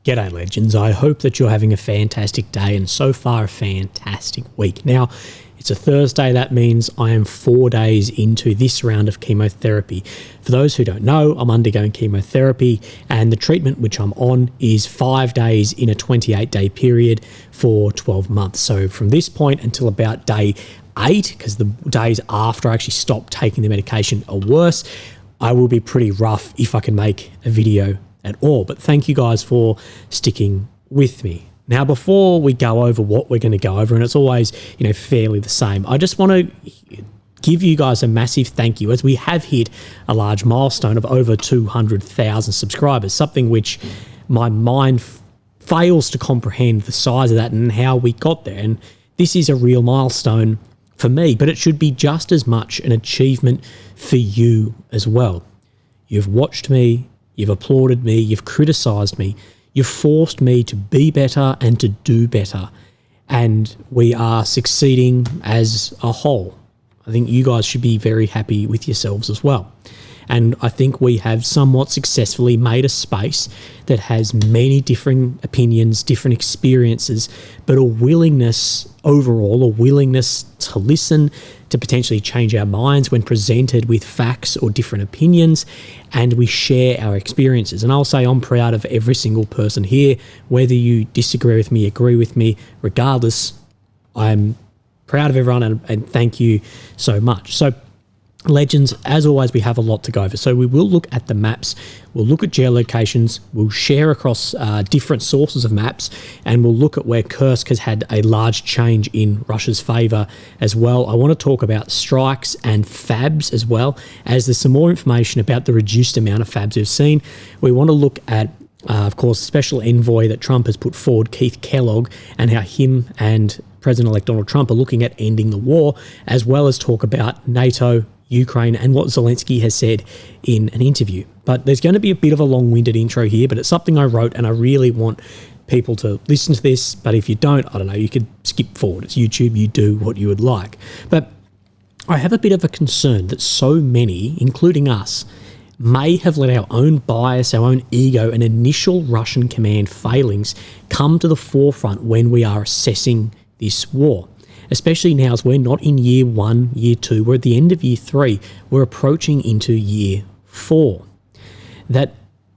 G'day legends, I hope that you're having a fantastic day and so far a fantastic week. Now, it's a Thursday, that means I am 4 days into this round of chemotherapy. For those who don't know, I'm undergoing chemotherapy and the treatment which I'm on is 5 days in a 28-day period for 12 months. So from this point until about day 8, because the days after I actually stop taking the medication are worse, I will be pretty rough if I can make a video at all. But thank you guys for sticking with me. Now, before we go over what we're going to go over, and it's always, fairly the same, I just want to give you guys a massive thank you as we have hit a large milestone of over 200,000 subscribers, something which my mind fails to comprehend the size of that and how we got there. And this is a real milestone for me, but it should be just as much an achievement for you as well. You've watched me, you've applauded me, you've criticised me, you've forced me to be better and to do better, and we are succeeding as a whole. I think you guys should be very happy with yourselves as well. And I think we have somewhat successfully made a space that has many different opinions, different experiences, but a willingness overall, a willingness to listen, to potentially change our minds when presented with facts or different opinions, and we share our experiences. And I'll say I'm proud of every single person here, whether you disagree with me, agree with me, regardless, I'm proud of everyone and thank you so much. So legends, as always, we have a lot to go over. So we will look at the maps, we'll look at geolocations, we'll share across different sources of maps, and we'll look at where Kursk has had a large change in Russia's favour as well. I want to talk about strikes and FABs as well, as there's some more information about the reduced amount of FABs we've seen. We want to look at, of course, the special envoy that Trump has put forward, Keith Kellogg, and how him and President-elect Donald Trump are looking at ending the war, as well as talk about NATO, Ukraine, and what Zelensky has said in an interview. But there's going to be a bit of a long-winded intro here, but it's something I wrote and I really want people to listen to this. But if you don't, I don't know, you could skip forward. It's YouTube, you do what you would like. But I have a bit of a concern that so many, including us, may have let our own bias, our own ego, and initial Russian command failings come to the forefront when we are assessing this war. Especially now as we're not in year 1, year 2, we're at the end of year 3, we're approaching into year 4. That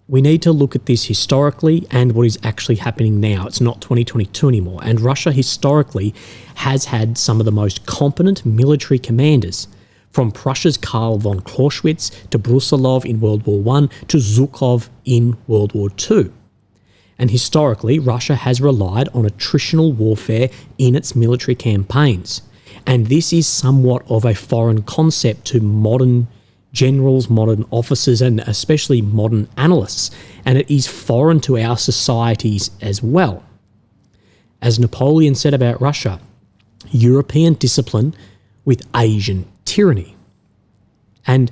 we need to look at this historically and what is actually happening now. It's not 2022 anymore. And Russia historically has had some of the most competent military commanders, from Prussia's Karl von Clausewitz to Brusilov in World War I to Zhukov in World War II. And historically, Russia has relied on attritional warfare in its military campaigns. And this is somewhat of a foreign concept to modern generals, modern officers, and especially modern analysts. And it is foreign to our societies as well. As Napoleon said about Russia, European discipline with Asian tyranny. And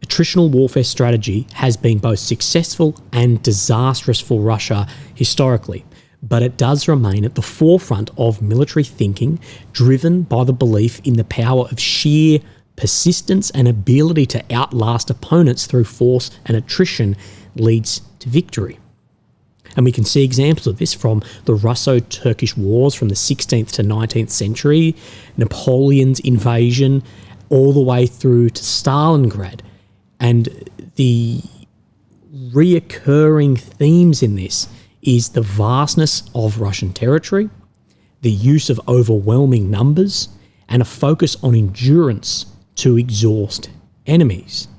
attritional warfare strategy has been both successful and disastrous for Russia historically, but it does remain at the forefront of military thinking, driven by the belief in the power of sheer persistence and ability to outlast opponents through force and attrition leads to victory. And we can see examples of this from the Russo-Turkish wars from the 16th to 19th century, Napoleon's invasion, all the way through to Stalingrad. And the reoccurring themes in this is the vastness of Russian territory, the use of overwhelming numbers, and a focus on endurance to exhaust enemies.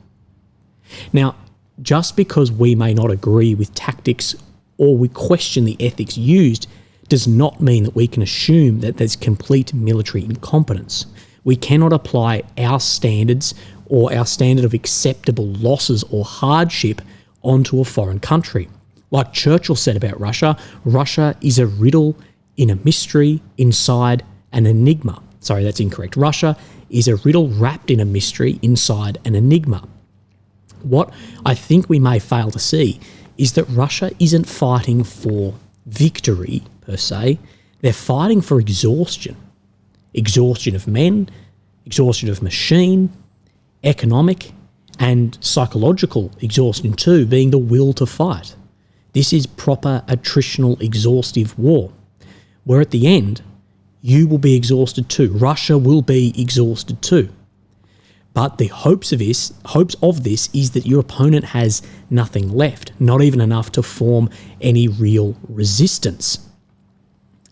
Now, just because we may not agree with tactics or we question the ethics used does not mean that we can assume that there's complete military incompetence. We cannot apply our standards or our standard of acceptable losses or hardship onto a foreign country. Like Churchill said about Russia, Russia is a riddle in a mystery inside an enigma. Sorry, that's incorrect. Russia is a riddle wrapped in a mystery inside an enigma. What I think we may fail to see is that Russia isn't fighting for victory per se. They're fighting for exhaustion. Exhaustion of men, exhaustion of machine, economic and psychological exhaustion too, being the will to fight. This is proper attritional, exhaustive war, where at the end, you will be exhausted too. Russia will be exhausted too. But the hopes of this is that your opponent has nothing left, not even enough to form any real resistance.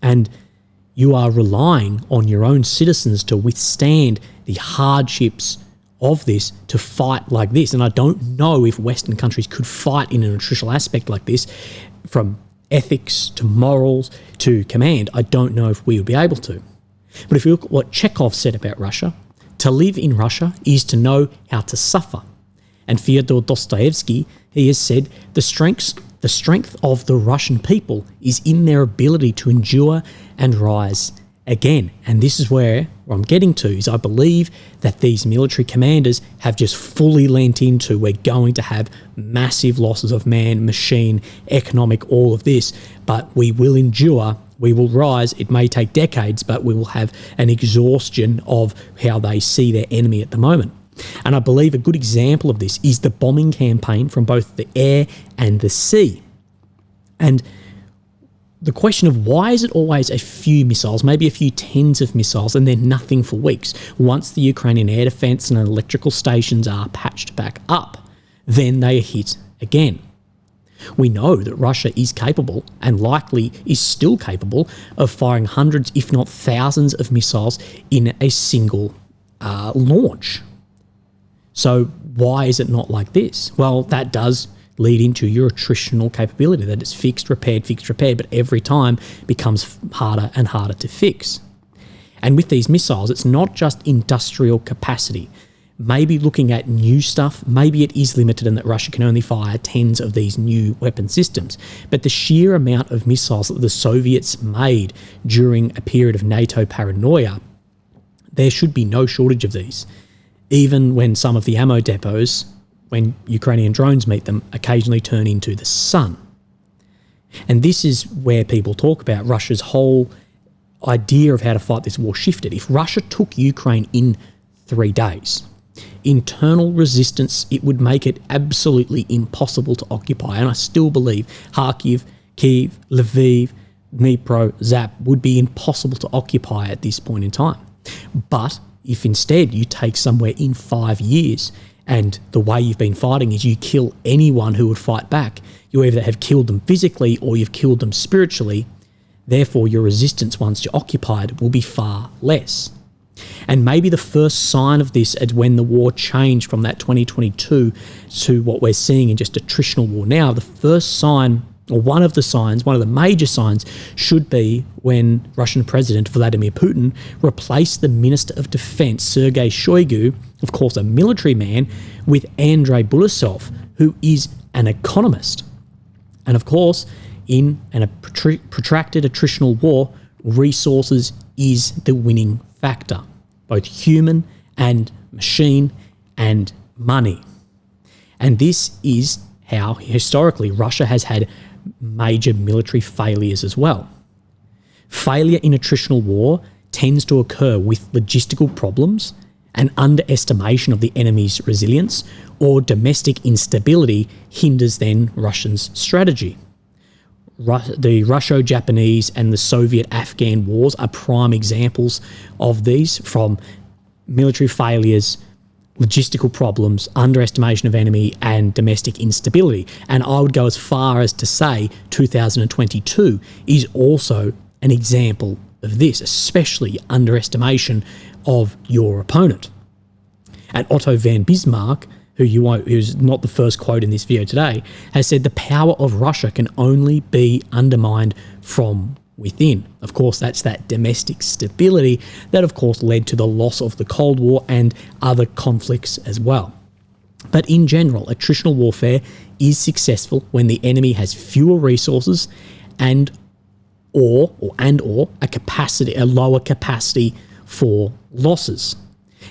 And you are relying on your own citizens to withstand the hardships of this, to fight like this. And I don't know if Western countries could fight in an attritional aspect like this, from ethics to morals to command. I don't know if we would be able to. But if you look at what Chekhov said about Russia, to live in Russia is to know how to suffer. And Fyodor Dostoevsky, he has said, the strength of the Russian people is in their ability to endure and rise again. And this is where I'm getting to, is I believe that these military commanders have just fully lent into, we're going to have massive losses of man, machine, economic, all of this, but we will endure, we will rise. It may take decades, but we will have an exhaustion of how they see their enemy at the moment. And I believe a good example of this is the bombing campaign from both the air and the sea. And the question of why is it always a few missiles, maybe a few tens of missiles, and then nothing for weeks? Once the Ukrainian air defence and electrical stations are patched back up, then they are hit again. We know that Russia is capable, and likely is still capable, of firing hundreds, if not thousands, of missiles in a single launch. So why is it not like this? Well, that does lead into your attritional capability, that it's fixed, repaired, but every time becomes harder and harder to fix. And with these missiles, it's not just industrial capacity. Maybe looking at new stuff, maybe it is limited in that Russia can only fire tens of these new weapon systems. But the sheer amount of missiles that the Soviets made during a period of NATO paranoia, there should be no shortage of these. Even when some of the ammo depots, when Ukrainian drones meet them, occasionally turn into the sun. And this is where people talk about Russia's whole idea of how to fight this war shifted. If Russia took Ukraine in 3 days, internal resistance, it would make it absolutely impossible to occupy. And I still believe Kharkiv, Kyiv, Lviv, Dnipro, Zap would be impossible to occupy at this point in time. But if instead you take somewhere in 5 years, and the way you've been fighting is you kill anyone who would fight back, you either have killed them physically or you've killed them spiritually, therefore your resistance once you're occupied will be far less. And maybe the first sign of this is when the war changed from that 2022 to what we're seeing in just attritional war now. The first sign, or one of the major signs, should be when Russian President Vladimir Putin replaced the Minister of Defense, Sergei Shoigu, of course a military man, with Andrei Bulasov, who is an economist. And of course, in a protracted attritional war, resources is the winning factor, both human and machine and money. And this is how historically Russia has had major military failures as well. Failure in attritional war tends to occur with logistical problems, an underestimation of the enemy's resilience, or domestic instability hinders then Russians' strategy. The Russo-Japanese and the Soviet-Afghan wars are prime examples of these, from military failures, logistical problems, underestimation of enemy, and domestic instability. And I would go as far as to say 2022 is also an example of this, especially underestimation of your opponent. And Otto von Bismarck, who's not the first quote in this video today, has said the power of Russia can only be undermined from within. Of course, that's that domestic stability that, of course, led to the loss of the Cold War and other conflicts as well. But in general, attritional warfare is successful when the enemy has fewer resources and or a lower capacity for losses.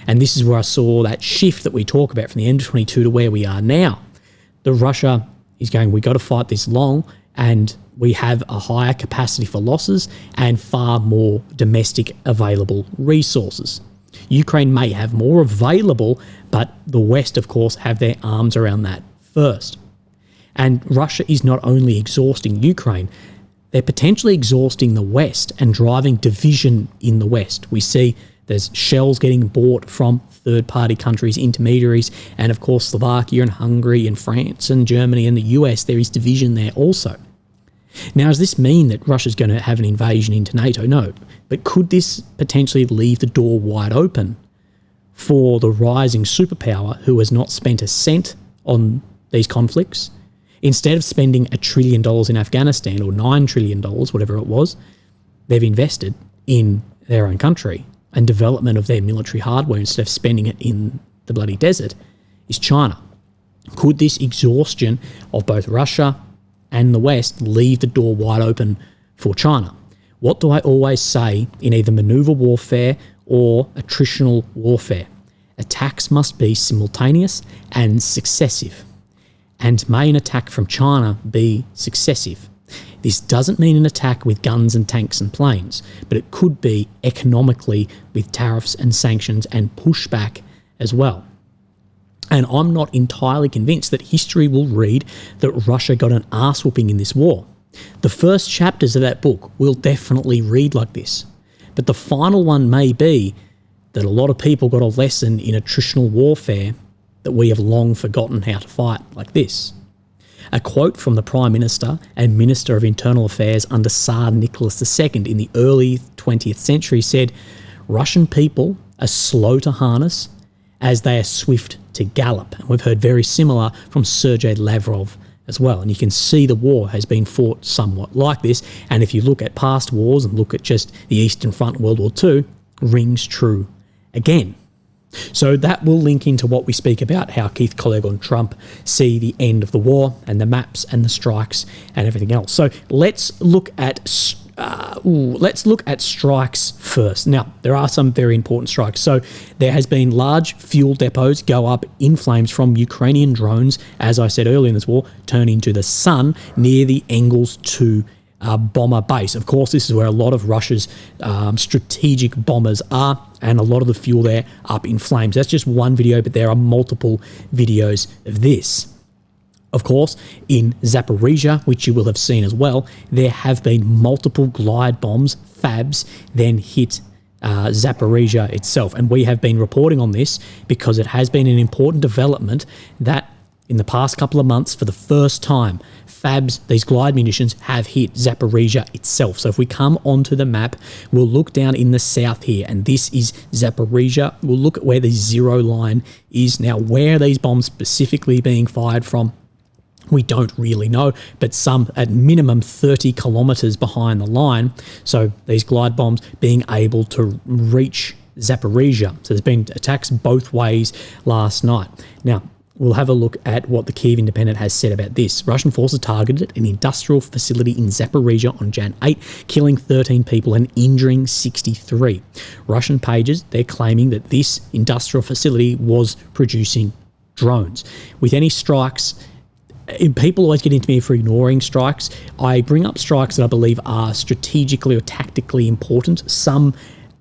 And this is where I saw that shift that we talk about from the end of 22 to where we are now. The Russia is going, we got to fight this long, and we have a higher capacity for losses and far more domestic available resources. Ukraine may have more available, but the West, of course, have their arms around that first. And Russia is not only exhausting Ukraine, they're potentially exhausting the West and driving division in the West. We see there's shells getting bought from third-party countries, intermediaries, and of course Slovakia and Hungary and France and Germany and the US. There is division there also. Now, does this mean that Russia's going to have an invasion into NATO? No. But could this potentially leave the door wide open for the rising superpower who has not spent a cent on these conflicts? Instead of spending $1 trillion in Afghanistan, or $9 trillion, whatever it was, they've invested in their own country and development of their military hardware instead of spending it in the bloody desert, is China. Could this exhaustion of both Russia and the West leave the door wide open for China? What do I always say in either maneuver warfare or attritional warfare? Attacks must be simultaneous and successive. And may an attack from China be successive? This doesn't mean an attack with guns and tanks and planes, but it could be economically with tariffs and sanctions and pushback as well. And I'm not entirely convinced that history will read that Russia got an arse whooping in this war. The first chapters of that book will definitely read like this. But the final one may be that a lot of people got a lesson in attritional warfare that we have long forgotten how to fight like this. A quote from the Prime Minister and Minister of Internal Affairs under Tsar Nicholas II in the early 20th century said, "Russian people are slow to harness as they are swift to gallop." And we've heard very similar from Sergei Lavrov as well. And you can see the war has been fought somewhat like this. And if you look at past wars and look at just the Eastern Front, World War II, rings true again. So that will link into what we speak about, how Keith Collego and Trump see the end of the war and the maps and the strikes and everything else. So let's look at strikes first. Now, there are some very important strikes. So there has been large fuel depots go up in flames from Ukrainian drones, as I said earlier in this war, turn into the sun near the Engels 2 bomber base. Of course, this is where a lot of Russia's strategic bombers are, and a lot of the fuel there up in flames. That's just one video, but there are multiple videos of this. Of course, in Zaporizhia, which you will have seen as well, there have been multiple glide bombs, FABs, then hit Zaporizhia itself. And we have been reporting on this because it has been an important development that in the past couple of months, for the first time, FABs, these glide munitions, have hit Zaporizhia itself. So if we come onto the map, we'll look down in the south here, and this is Zaporizhia. We'll look at where the zero line is. Now, where are these bombs specifically being fired from? We don't really know, but some at minimum 30 kilometers behind the line. So these glide bombs being able to reach Zaporizhia. So there's been attacks both ways last night. Now, we'll have a look at what the Kyiv Independent has said about this. Russian forces targeted an industrial facility in Zaporizhia on Jan 8, killing 13 people and injuring 63. Russian pages, they're claiming that this industrial facility was producing drones. With any strikes, people always get into me for ignoring strikes. I bring up strikes that I believe are strategically or tactically important. Some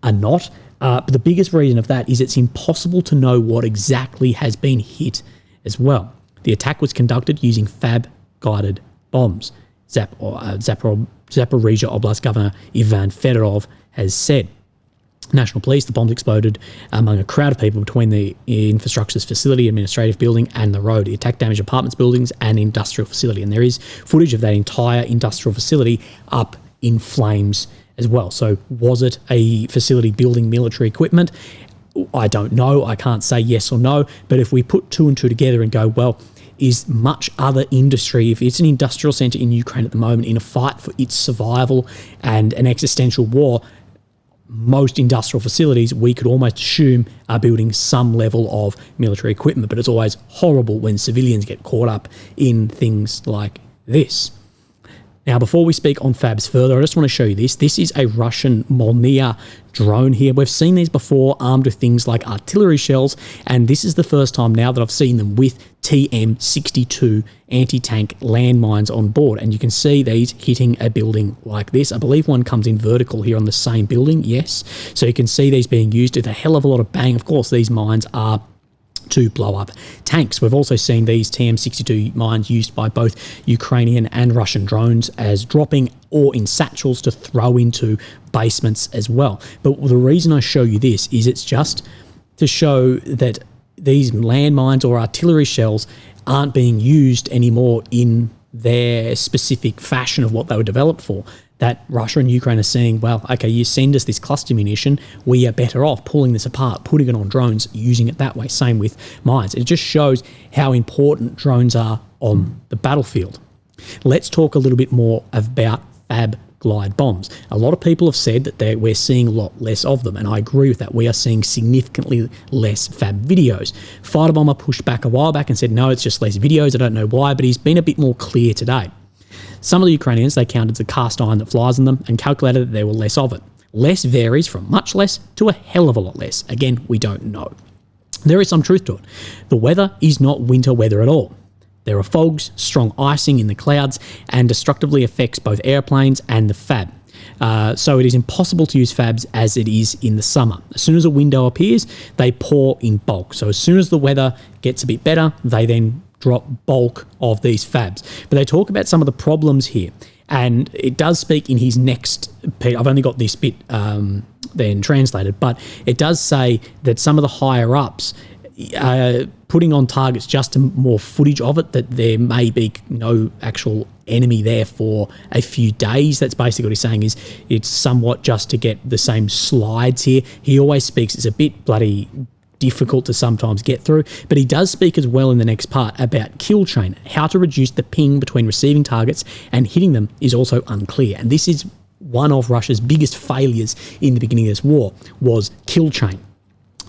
are not. But the biggest reason of that is it's impossible to know what exactly has been hit as well. The attack was conducted using FAB-guided bombs, Zaporizhia Oblast Governor Ivan Fedorov has said. National Police, the bombs exploded among a crowd of people between the infrastructure's facility, administrative building and the road. The attack damaged apartments, buildings and industrial facility. And there is footage of that entire industrial facility up in flames as well. So was it a facility building military equipment? I don't know. I can't say yes or no. But if we put two and two together and go, well, is much other industry, if it's an industrial centre in Ukraine at the moment in a fight for its survival and an existential war, most industrial facilities we could almost assume are building some level of military equipment. But it's always horrible when civilians get caught up in things like this. Now, before we speak on FABs further, I just want to show you this. This is a Russian Molniya drone here. We've seen these before armed with things like artillery shells, and this is the first time now that I've seen them with TM62 anti-tank landmines on board. And you can see these hitting a building like this. I believe one comes in vertical here on the same building, yes. So you can see these being used with a hell of a lot of bang. Of course, these mines are to blow up tanks. We've also seen these TM62 mines used by both Ukrainian and Russian drones as dropping or in satchels to throw into basements as well. But the reason I show you this is it's just to show that these landmines or artillery shells aren't being used anymore in their specific fashion of what they were developed for. That Russia and Ukraine are saying, well, okay, you send us this cluster munition, we are better off pulling this apart, putting it on drones, using it that way. Same with mines. It just shows how important drones are on the battlefield. Let's talk a little bit more about FAB glide bombs. A lot of people have said that we're seeing a lot less of them, and I agree with that. We are seeing significantly less FAB videos. Fighter Bomber pushed back a while back and said, no, it's just less videos. I don't know why, but he's been a bit more clear today. Some of the Ukrainians, they counted the cast iron that flies on them and calculated that there were less of it. Less varies from much less to a hell of a lot less. Again, we don't know. There is some truth to it. The weather is not winter weather at all. There are fogs, strong icing in the clouds, and destructively affects both airplanes and the FAB. So it is impossible to use FABs as it is in the summer. As soon as a window appears, they pour in bulk. So as soon as the weather gets a bit better, they then drop bulk of these FABs. But they talk about some of the problems here. And it does speak in his next piece. I've only got this bit then translated, but it does say that some of the higher ups putting on targets just more footage of it, that there may be no actual enemy there for a few days. That's basically what he's saying, is it's somewhat just to get the same slides here. He always speaks, it's a bit bloody difficult to sometimes get through, but he does speak as well in the next part about kill chain. How to reduce the ping between receiving targets and hitting them is also unclear, and this is one of Russia's biggest failures in the beginning of this war, was kill chain.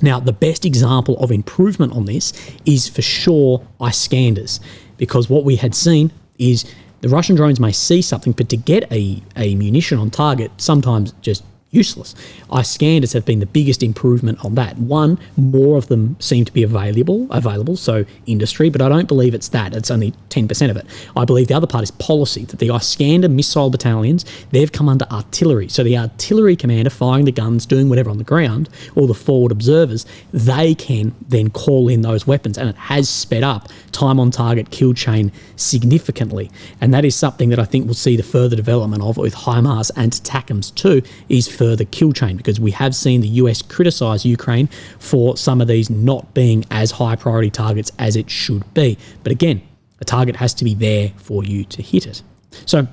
Now, the best example of improvement on this is for sure Iskanders, because what we had seen is the Russian drones may see something, but to get a munition on target, sometimes just useless. Iskanders have been the biggest improvement on that. One, more of them seem to be available, so industry, but I don't believe it's that. It's only 10% of it. I believe the other part is policy, that the Iskander missile battalions, they've come under artillery. So the artillery commander firing the guns, doing whatever on the ground, or the forward observers, they can then call in those weapons, and it has sped up time on target kill chain significantly. And that is something that I think we'll see the further development of with HIMARS and TACMs too, is further kill chain, because we have seen the US criticise Ukraine for some of these not being as high priority targets as it should be. But again, a target has to be there for you to hit it. So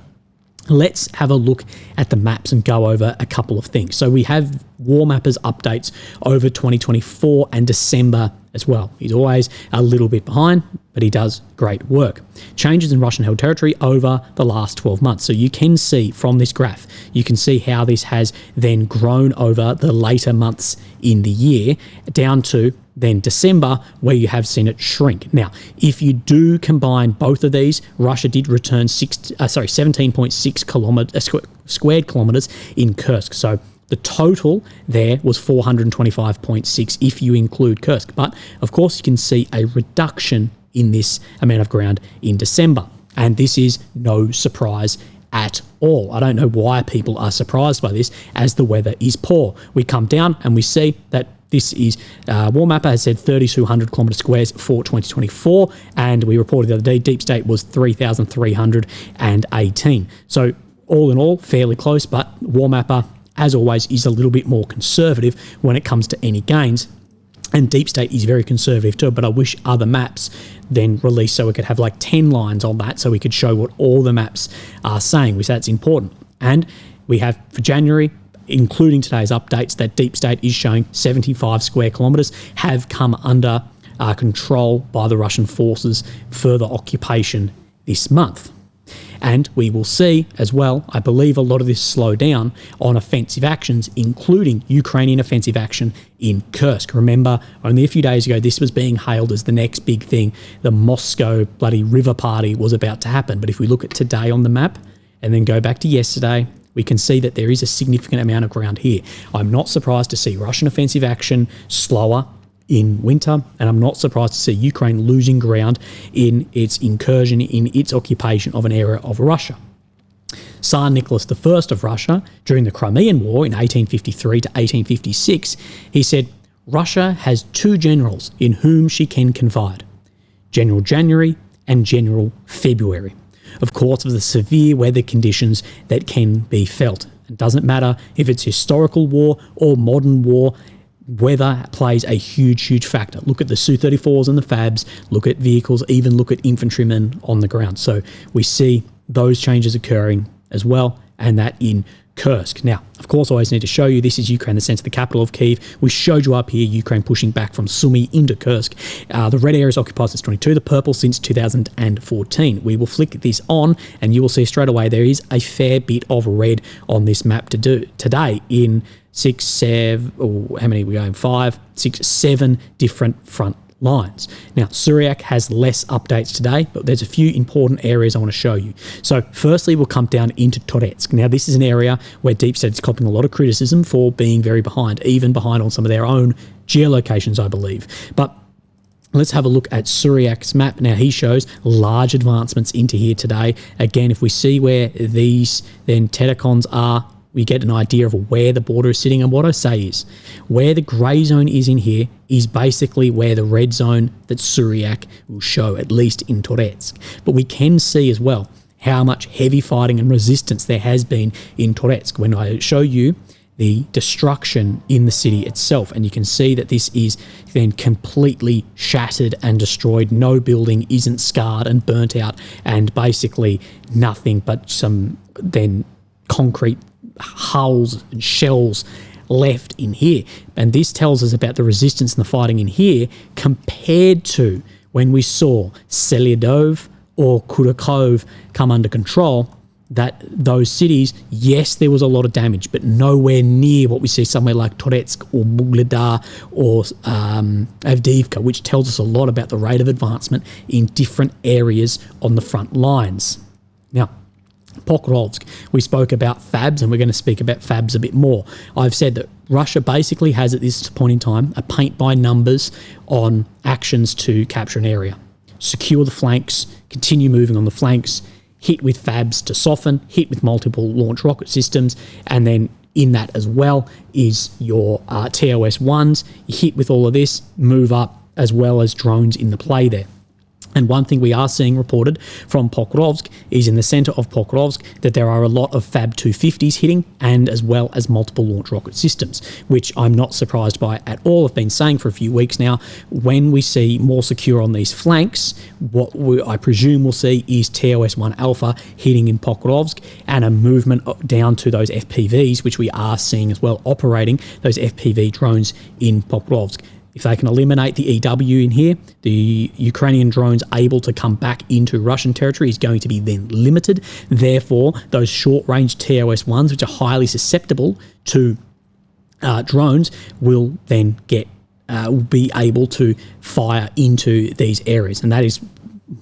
let's have a look at the maps and go over a couple of things. So we have War Mappers updates over 2024 and December as well. He's always a little bit behind, but he does great work. Changes in Russian held territory over the last 12 months. So you can see from this graph, you can see how this has then grown over the later months in the year down to then December, where you have seen it shrink. Now, if you do combine both of these, Russia did return 17.6 squared kilometers in Kursk. So the total there was 425.6 if you include Kursk. But of course, you can see a reduction in this amount of ground in December. And this is no surprise at all. I don't know why people are surprised by this, as the weather is poor. We come down and we see that this is, War Mapper has said 3,200 kilometre squares for 2024, and we reported the other day Deep State was 3,318. So all in all, fairly close, but War Mapper, as always, is a little bit more conservative when it comes to any gains. And Deep State is very conservative too, but I wish other maps then released so we could have like 10 lines on that, so we could show what all the maps are saying, which that's important. And we have for January, including today's updates, that Deep State is showing 75 square kilometres have come under control by the Russian forces, further occupation this month. And we will see as well, I believe, a lot of this slow down on offensive actions, including Ukrainian offensive action in Kursk. Remember, only a few days ago, this was being hailed as the next big thing. The Moscow bloody river party was about to happen. But if we look at today on the map and then go back to yesterday, we can see that there is a significant amount of ground here. I'm not surprised to see Russian offensive action slower in winter, and I'm not surprised to see Ukraine losing ground in its incursion, in its occupation of an area of Russia. Tsar Nicholas I of Russia, during the Crimean War in 1853 to 1856, he said, Russia has two generals in whom she can confide, General January and General February. Of course, of the severe weather conditions that can be felt. It doesn't matter if it's historical war or modern war, weather plays a huge factor. Look at the Su-34s and the Fabs, look at vehicles, even look at infantrymen on the ground. So we see those changes occurring as well, and that in Kursk. Now, of course, I always need to show you, this is Ukraine, the sense of the capital of Kyiv. We showed you up here, Ukraine pushing back from Sumy into Kursk. The red area is occupied since 22, the purple since 2014. We will flick this on and you will see straight away there is a fair bit of red on this map to do today in 6, 7, or how many are we going? 5, 6, 7 different front lines. Now, Syriac has less updates today, but there's a few important areas I want to show you. So firstly, we'll come down into Toretsk. Now, this is an area where Deep State is copying a lot of criticism for being very behind, even behind on some of their own geolocations, I believe. But let's have a look at Syriac's map. Now, he shows large advancements into here today. Again, if we see where these then Tedicons are, we get an idea of where the border is sitting. And what I say is, where the grey zone is in here is basically where the red zone that Syriac will show, at least in Toretsk. But we can see as well how much heavy fighting and resistance there has been in Toretsk when I show you the destruction in the city itself. And you can see that this is then completely shattered and destroyed. No building isn't scarred and burnt out, and basically nothing but some then concrete hulls and shells left in here. And this tells us about the resistance and the fighting in here compared to when we saw Selyadov or Kurakhove come under control. That those cities, yes, there was a lot of damage, but nowhere near what we see somewhere like Toretsk or Bugledar or Avdiivka, which tells us a lot about the rate of advancement in different areas on the front lines. Now, Pokrovsk, we spoke about Fabs, and we're going to speak about Fabs a bit more. I've said that Russia basically has at this point in time a paint by numbers on actions to capture an area. Secure the flanks, continue moving on the flanks, hit with Fabs to soften, hit with multiple launch rocket systems, and then in that as well is your TOS-1s. You hit with all of this, move up, as well as drones in the play there. And one thing we are seeing reported from Pokrovsk is in the centre of Pokrovsk that there are a lot of Fab 250s hitting, and as well as multiple launch rocket systems, which I'm not surprised by at all. I've been saying for a few weeks now, when we see more secure on these flanks, what I presume we'll see is TOS-1 Alpha hitting in Pokrovsk and a movement down to those FPVs, which we are seeing as well, operating those FPV drones in Pokrovsk. If they can eliminate the EW in here, the Ukrainian drones able to come back into Russian territory is going to be then limited. Therefore, those short-range TOS-1s, which are highly susceptible to drones, will then be able to fire into these areas. And that is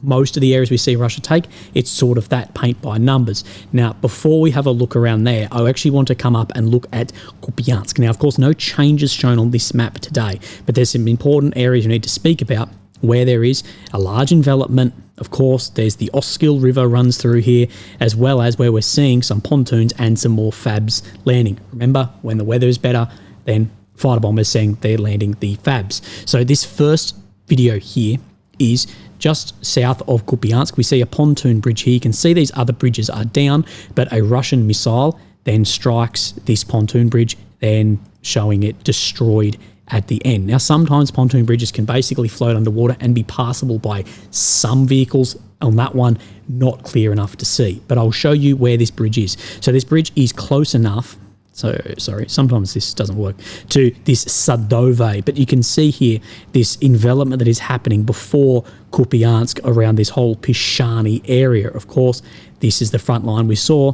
most of the areas we see Russia take. It's sort of that paint by numbers. Now, before we have a look around there, I actually want to come up and look at Kupiansk. Now, of course, no changes shown on this map today, but there's some important areas we need to speak about where there is a large envelopment. Of course, there's the Oskil River runs through here, as well as where we're seeing some pontoons and some more Fabs landing. Remember, when the weather is better, then fighter bombers saying they're landing the Fabs. So this first video here is just south of Kupiansk. We see a pontoon bridge here. You can see these other bridges are down, but a Russian missile then strikes this pontoon bridge, then showing it destroyed at the end. Now, sometimes pontoon bridges can basically float underwater and be passable by some vehicles. On that one, not clear enough to see, but I'll show you where this bridge is. So this bridge is close enough, so sorry, sometimes this doesn't work, to this Sadove, but you can see here this envelopment that is happening before Kupiansk around this whole Pishani area. Of course, this is the front line we saw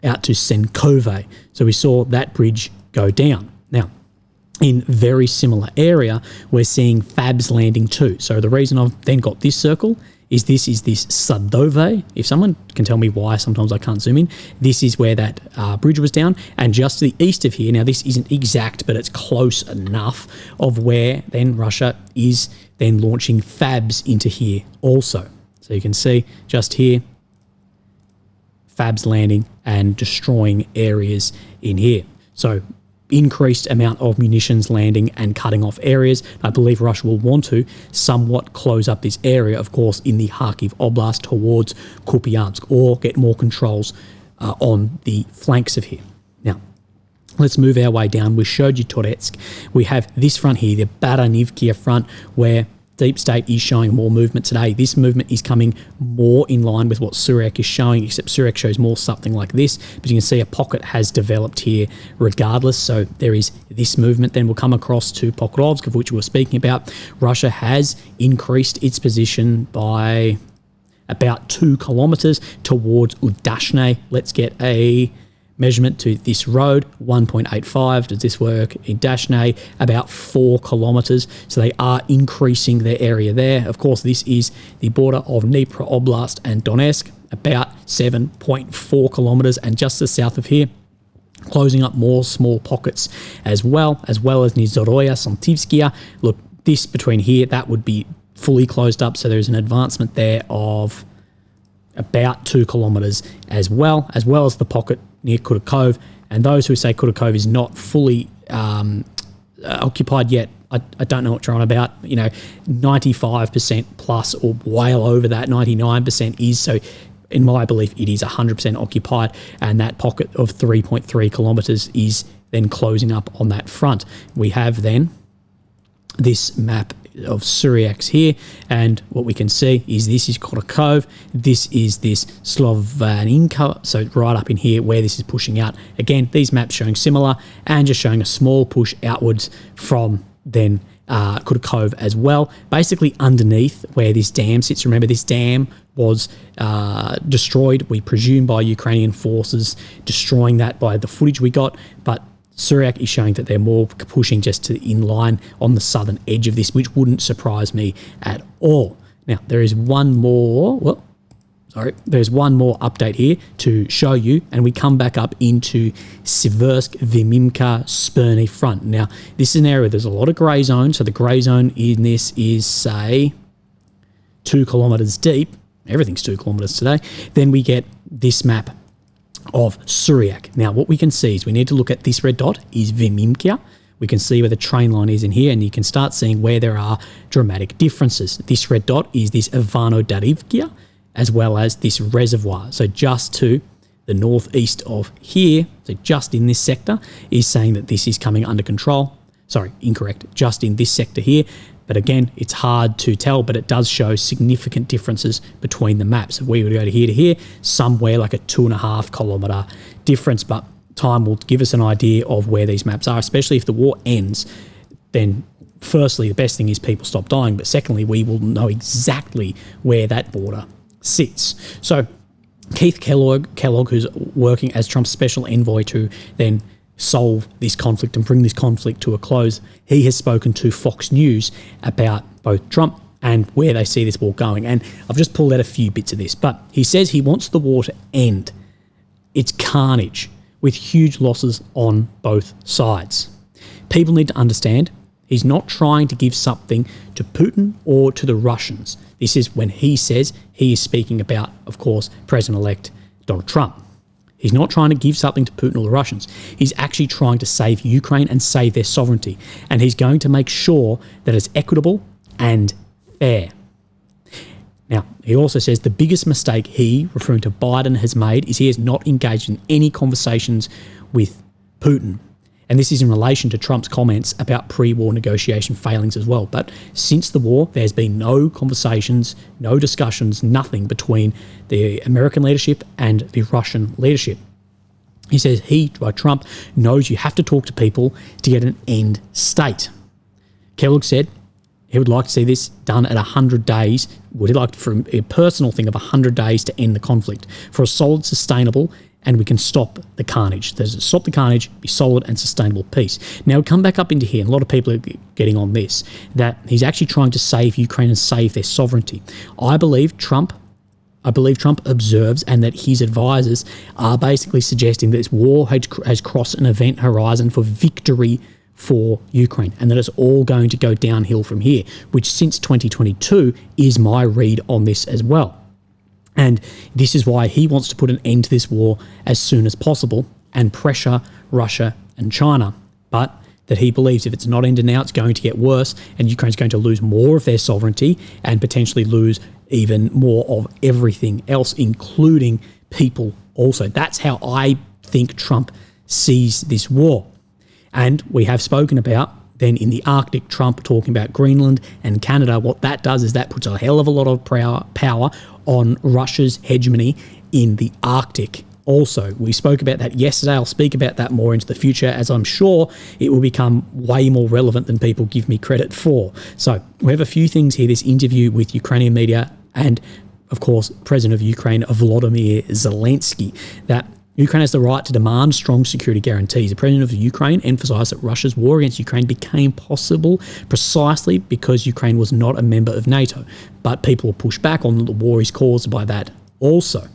out to Senkove. So we saw that bridge go down. Now, in very similar area, we're seeing Fabs landing too. So the reason I've then got this circle is this Sadove. If someone can tell me why sometimes I can't zoom in, this is where that bridge was down. And just to the east of here, now this isn't exact, but it's close enough of where then Russia is then launching Fabs into here also. So you can see just here, Fabs landing and destroying areas in here. So increased amount of munitions landing and cutting off areas. I believe Russia will want to somewhat close up this area, of course, in the Kharkiv Oblast towards Kupiansk, or get more controls on the flanks of here. Now, let's move our way down. We showed you Toretsk. We have this front here, the Baranivkia front, where Deep State is showing more movement today. This movement is coming more in line with what Surak is showing, except Surak shows more something like this. But you can see a pocket has developed here regardless. So there is this movement. Then we'll come across to Pokrovsk, of which we were speaking about. Russia has increased its position by about 2 kilometers towards Udashne. Let's get a measurement to this road, 1.85. Does this work? In Dashne, about 4 kilometers. So they are increasing their area there. Of course, this is the border of Dnipro Oblast and Donetsk, about 7.4 kilometers. And just to the south of here, closing up more small pockets as well as Nizoroya, Santivskia. Look, this between here, that would be fully closed up. So there's an advancement there of about 2 kilometers as well as the pocket near Kurakhove. And those who say Kurakhove is not fully occupied yet, I don't know what you're on about. 95% plus or well over that, 99% is. So in my belief, it is 100% occupied, and that pocket of 3.3 kilometers is then closing up on that front. We have then this map of Suryaks here, and what we can see is this is Kurakhove, this is this Slovaninka, so right up in here where this is pushing out. Again, these maps showing similar and just showing a small push outwards from then Kurakhove as well, basically underneath where this dam sits. Remember, this dam was destroyed, we presume, by Ukrainian forces, destroying that by the footage we got, but Suryak is showing that they're more pushing just to the inline on the southern edge of this, which wouldn't surprise me at all. Now, there is one more, there's one more update here to show you, and we come back up into Siversk, Vimimka, Spurny front. Now, this is an area, there's a lot of grey zone, so the grey zone in this is, say, 2 kilometers deep. Everything's 2 kilometers today. Then we get this map of Suryak. Now, what we can see is we need to look at this red dot is Vimimka. We can see where the train line is in here, and you can start seeing where there are dramatic differences. This red dot is this Ivano-Darivka, as well as this reservoir. So just to the northeast of here, so just in this sector, is saying that this is coming under control. Sorry, incorrect. Just in this sector here. But again, it's hard to tell, but it does show significant differences between the maps. If we were to go to here, somewhere like a 2.5 kilometer difference, but time will give us an idea of where these maps are, especially if the war ends. Then firstly, the best thing is people stop dying, but secondly, we will know exactly where that border sits. So Keith Kellogg, who's working as Trump's special envoy to then solve this conflict and bring this conflict to a close, he has spoken to Fox News about both Trump and where they see this war going. And I've just pulled out a few bits of this, but he says he wants the war to end. It's carnage with huge losses on both sides. People need to understand he's not trying to give something to Putin or to the Russians. This is when he says he is speaking about, of course, President-elect Donald Trump. He's not trying to give something to Putin or the Russians. He's actually trying to save Ukraine and save their sovereignty. And he's going to make sure that it's equitable and fair. Now, he also says the biggest mistake he, referring to Biden, has made is he has not engaged in any conversations with Putin. And this is in relation to Trump's comments about pre-war negotiation failings as well. But since the war, there's been no conversations, no discussions, nothing between the American leadership and the Russian leadership. He says Trump, knows you have to talk to people to get an end state. Kellogg said he would like to see this done at 100 days. Would he like, for a personal thing, of 100 days to end the conflict for a solid, sustainable, and we can stop the carnage. There's stop the carnage, be solid and sustainable peace. Now, we come back up into here, and a lot of people are getting on this, that he's actually trying to save Ukraine and save their sovereignty. I believe Trump observes, and that his advisors are basically suggesting that this war has crossed an event horizon for victory for Ukraine, and that it's all going to go downhill from here, which since 2022 is my read on this as well. And this is why he wants to put an end to this war as soon as possible and pressure Russia and China but that he believes if it's not ended now, it's going to get worse, and Ukraine's going to lose more of their sovereignty and potentially lose even more of everything else, including people also. That's how I think Trump sees this war. And we have spoken about then in the Arctic, Trump talking about Greenland and Canada. What that does is that puts a hell of a lot of power on Russia's hegemony in the Arctic. Also, we spoke about that yesterday. I'll speak about that more into the future, as I'm sure it will become way more relevant than people give me credit for. So we have a few things here. This interview with Ukrainian media and, of course, President of Ukraine, Volodymyr Zelensky, that Ukraine has the right to demand strong security guarantees. The President of Ukraine emphasised that Russia's war against Ukraine became possible precisely because Ukraine was not a member of NATO. But people will push back on the war is caused by that also.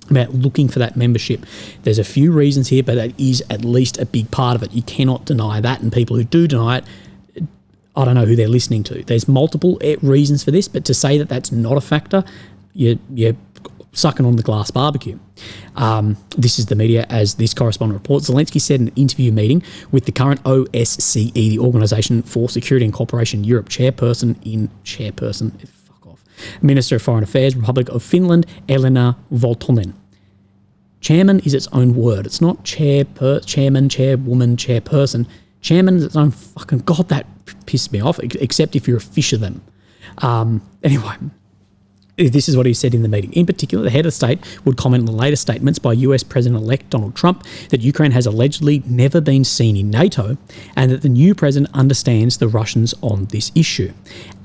About looking for that membership. There's a few reasons here, but that is at least a big part of it. You cannot deny that, and people who do deny it, I don't know who they're listening to. There's multiple reasons for this, but to say that that's not a factor, you're sucking on the glass barbecue. This is the media, as this correspondent reports. Zelensky said in an interview meeting with the current OSCE, the Organisation for Security and Cooperation Europe Minister of Foreign Affairs, Republic of Finland, Elina Valtonen. Chairman is its own word. It's not chairman, chairwoman, chairperson. Chairman is its own fucking... God, that pissed me off, except if you're a fish of them. Anyway, this is what he said in the meeting. In particular, the head of state would comment on the latest statements by US President-elect Donald Trump that Ukraine has allegedly never been seen in NATO and that the new president understands the Russians on this issue.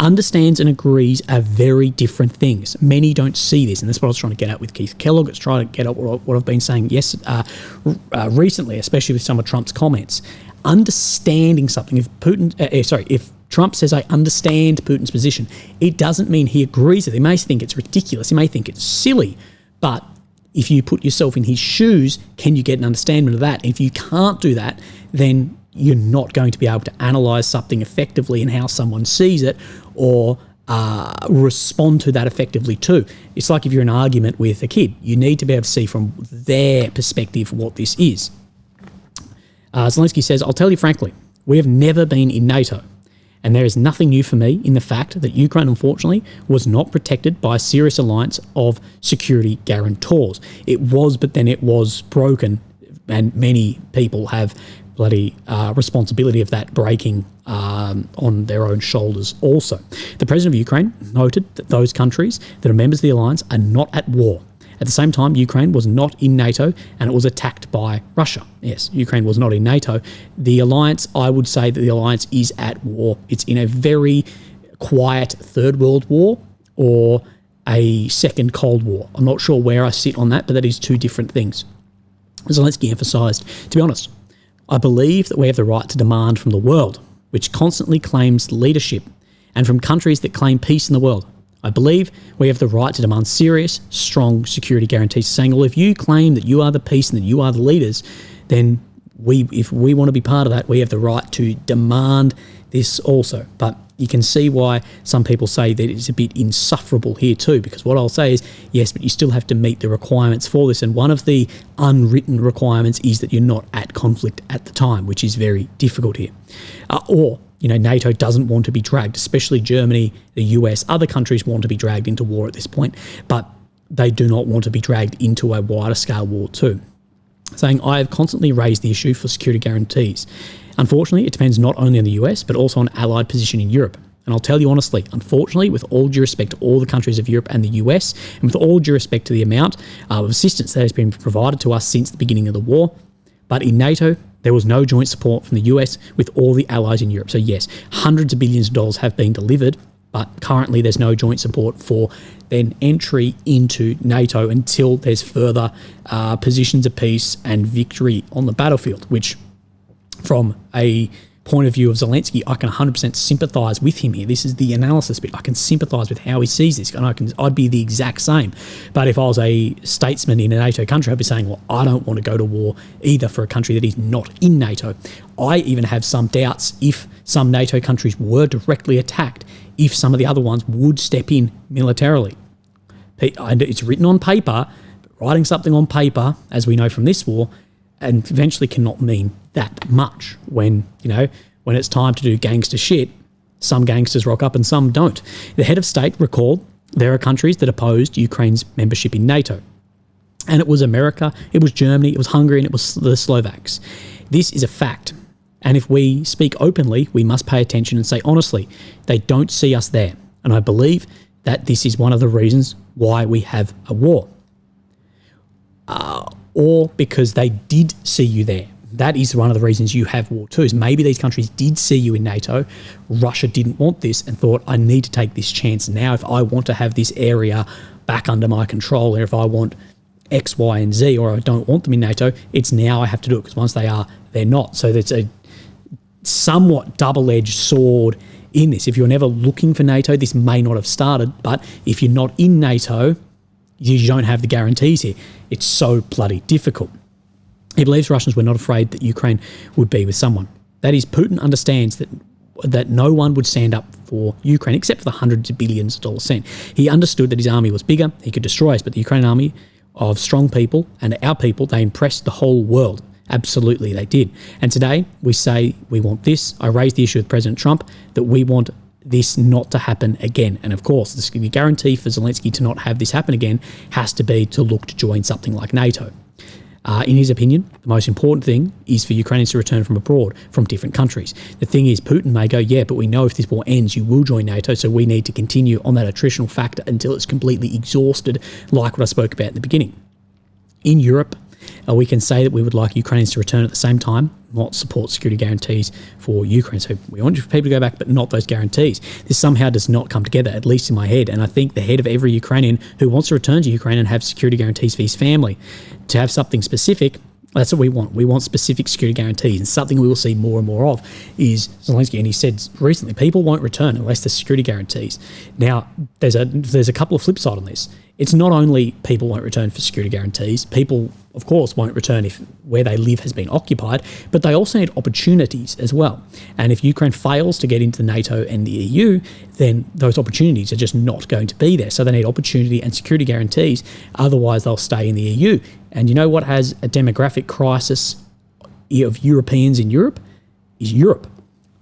Understands and agrees are very different things. Many don't see this, and that's what I was trying to get at with Keith Kellogg. It's trying to get at what I've been saying recently, especially with some of Trump's comments. Understanding something, if Trump says, I understand Putin's position, it doesn't mean he agrees with it. He may think it's ridiculous. He may think it's silly. But if you put yourself in his shoes, can you get an understanding of that? If you can't do that, then you're not going to be able to analyse something effectively and how someone sees it or respond to that effectively too. It's like if you're in an argument with a kid. You need to be able to see from their perspective what this is. Zelensky says, I'll tell you frankly, we have never been in NATO. And there is nothing new for me in the fact that Ukraine, unfortunately, was not protected by a serious alliance of security guarantors. It was, but then it was broken, and many people have bloody responsibility of that breaking on their own shoulders also. The President of Ukraine noted that those countries that are members of the alliance are not at war. At the same time, Ukraine was not in NATO and it was attacked by Russia. Yes, Ukraine was not in NATO. The alliance, I would say that the alliance is at war. It's in a very quiet Third World War or a second Cold War. I'm not sure where I sit on that, but that is two different things. Zelensky emphasised, to be honest, I believe that we have the right to demand from the world, which constantly claims leadership, and from countries that claim peace in the world. I believe we have the right to demand serious, strong security guarantees, saying, well, if you claim that you are the peace and that you are the leaders, then if we want to be part of that, we have the right to demand this also. But you can see why some people say that it's a bit insufferable here too, because what I'll say is, yes, but you still have to meet the requirements for this. And one of the unwritten requirements is that you're not at conflict at the time, which is very difficult here. NATO doesn't want to be dragged, especially Germany, the US. Other countries want to be dragged into war at this point, but they do not want to be dragged into a wider scale war too. Saying, I have constantly raised the issue for security guarantees. Unfortunately, it depends not only on the US, but also on allied position in Europe. And I'll tell you honestly, unfortunately, with all due respect to all the countries of Europe and the US, and with all due respect to the amount of assistance that has been provided to us since the beginning of the war, but in NATO, there was no joint support from the US with all the allies in Europe. So yes, hundreds of billions of dollars have been delivered, but currently there's no joint support for then entry into NATO until there's further positions of peace and victory on the battlefield, which from a point of view of Zelensky, I can 100% sympathise with him here. This is the analysis bit. I can sympathise with how he sees this, and I'd be the exact same. But if I was a statesman in a NATO country, I'd be saying, well, I don't want to go to war either for a country that is not in NATO. I even have some doubts if some NATO countries were directly attacked, if some of the other ones would step in militarily. It's written on paper, but writing something on paper, as we know from this war, and eventually cannot mean that much when it's time to do gangster shit. Some gangsters rock up and some don't. The head of state recalled there are countries that opposed Ukraine's membership in NATO. And it was America, it was Germany, it was Hungary, and it was the Slovaks. This is a fact. And if we speak openly, we must pay attention and say, honestly, they don't see us there. And I believe that this is one of the reasons why we have a war. Or because they did see you there. That is one of the reasons you have war too, is maybe these countries did see you in NATO. Russia didn't want this and thought, I need to take this chance now if I want to have this area back under my control, or if I want X, Y, and Z, or I don't want them in NATO, it's now I have to do it, because once they are, they're not. So that's a somewhat double-edged sword in this. If you're never looking for NATO, this may not have started, but if you're not in NATO, you don't have the guarantees here. It's so bloody difficult. He believes Russians were not afraid that Ukraine would be with someone. That is, Putin understands that no one would stand up for Ukraine except for the hundreds of billions of dollars sent. He understood that his army was bigger, he could destroy us, but the Ukrainian army of strong people and our people, they impressed the whole world. Absolutely, they did. And today we say we want this. I raised the issue with President Trump that we want this not to happen again. And of course, the guarantee for Zelensky to not have this happen again has to be to look to join something like NATO. In his opinion, the most important thing is for Ukrainians to return from abroad, from different countries. The thing is, Putin may go, yeah, but we know if this war ends, you will join NATO, so we need to continue on that attritional factor until it's completely exhausted, like what I spoke about in the beginning. In Europe, we can say that we would like Ukrainians to return at the same time, not support security guarantees for Ukraine. So we want people to go back, but not those guarantees. This somehow does not come together, at least in my head. And I think the head of every Ukrainian who wants to return to Ukraine and have security guarantees for his family, to have something specific, that's what we want. We want specific security guarantees. And something we will see more and more of is Zelensky, and he said recently, people won't return unless there's security guarantees. Now, there's a couple of flip side on this. It's not only people won't return for security guarantees, people, of course, won't return if where they live has been occupied, but they also need opportunities as well. And if Ukraine fails to get into NATO and the EU, then those opportunities are just not going to be there. So they need opportunity and security guarantees, otherwise they'll stay in the EU. And you know what has a demographic crisis of Europeans in Europe? Is Europe.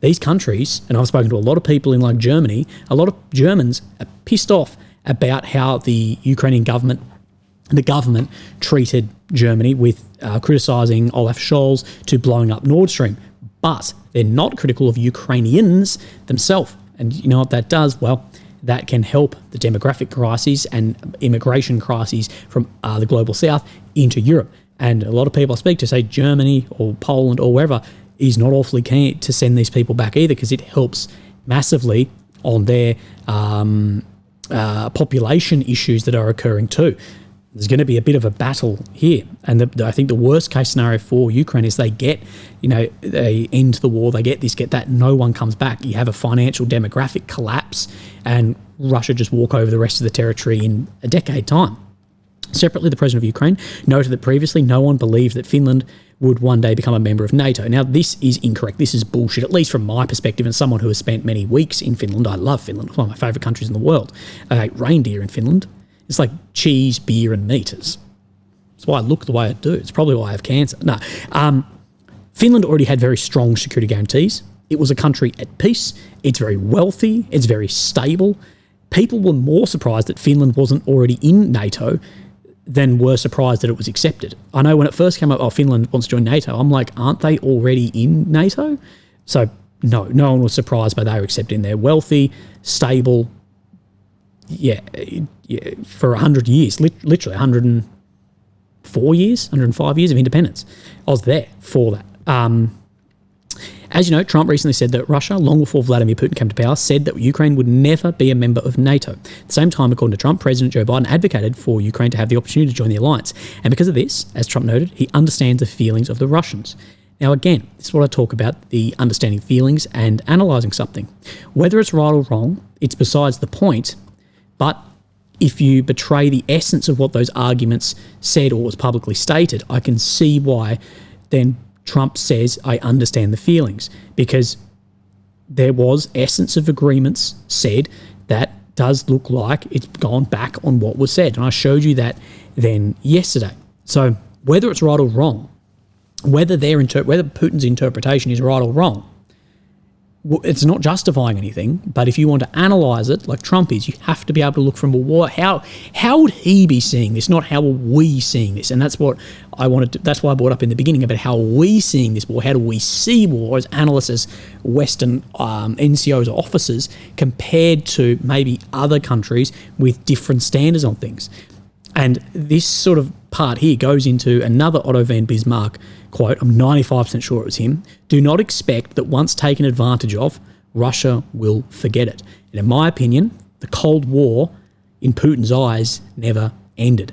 These countries, and I've spoken to a lot of people in like Germany, a lot of Germans are pissed off about how the Ukrainian government, the government treated Germany with criticising Olaf Scholz to blowing up Nord Stream. But they're not critical of Ukrainians themselves. And you know what that does? Well, that can help the demographic crises and immigration crises from the global south into Europe. And a lot of people I speak to say Germany or Poland or wherever is not awfully keen to send these people back either, because it helps massively on their population issues that are occurring too. There's going to be a bit of a battle here. And I think the worst case scenario for Ukraine is they get, they end the war, they get this, get that, no one comes back. You have a financial demographic collapse and Russia just walk over the rest of the territory in a decade time. Separately, the president of Ukraine noted that previously no one believed that Finland would one day become a member of NATO. Now, this is incorrect. This is bullshit, at least from my perspective, and someone who has spent many weeks in Finland. I love Finland. It's one of my favourite countries in the world. I ate reindeer in Finland. It's like cheese, beer, and meat. That's why I look the way I do. It's probably why I have cancer. No. Finland already had very strong security guarantees. It was a country at peace. It's very wealthy. It's very stable. People were more surprised that Finland wasn't already in NATO than were surprised that it was accepted. I know when it first came up, Finland wants to join NATO, I'm like, aren't they already in NATO? So no one was surprised by they were accepting. They're wealthy, stable, for 100 years, literally 104 years, 105 years of independence. I was there for that. As you know, Trump recently said that Russia, long before Vladimir Putin came to power, said that Ukraine would never be a member of NATO. At the same time, according to Trump, President Joe Biden advocated for Ukraine to have the opportunity to join the alliance. And because of this, as Trump noted, he understands the feelings of the Russians. Now, again, this is what I talk about, the understanding feelings and analysing something. Whether it's right or wrong, it's besides the point, but if you betray the essence of what those arguments said or was publicly stated, I can see why then Trump says, I understand the feelings, because there was essence of agreements said that does look like it's gone back on what was said. And I showed you that then yesterday. So whether it's right or wrong, whether Putin's interpretation is right or wrong, it's not justifying anything, but if you want to analyse it like Trump is, you have to be able to look from how would he be seeing this, not how are we seeing this. And that's what I wanted to, that's why I brought up in the beginning about how are we seeing this war, how do we see war as analysts, as Western NCOs or officers, compared to maybe other countries with different standards on things. And this sort of part here goes into another Otto von Bismarck quote. I'm 95% sure it was him. Do not expect that once taken advantage of, Russia will forget it. And in my opinion, the Cold War, in Putin's eyes, never ended.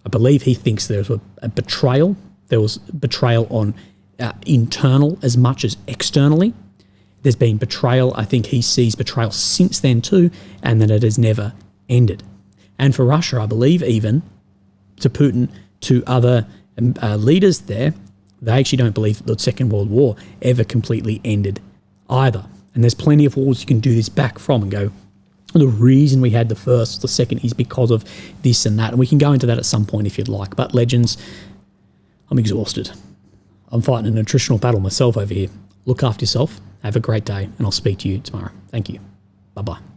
I believe he thinks there was a betrayal. There was betrayal on internal as much as externally. There's been betrayal. I think he sees betrayal since then too, and that it has never ended. And for Russia, I believe even, to Putin, to other leaders there, they actually don't believe the Second World War ever completely ended either. And there's plenty of wars you can do this back from and go, the reason we had the first, the second is because of this and that. And we can go into that at some point if you'd like. But legends, I'm exhausted. I'm fighting an attritional battle myself over here. Look after yourself. Have a great day. And I'll speak to you tomorrow. Thank you. Bye-bye.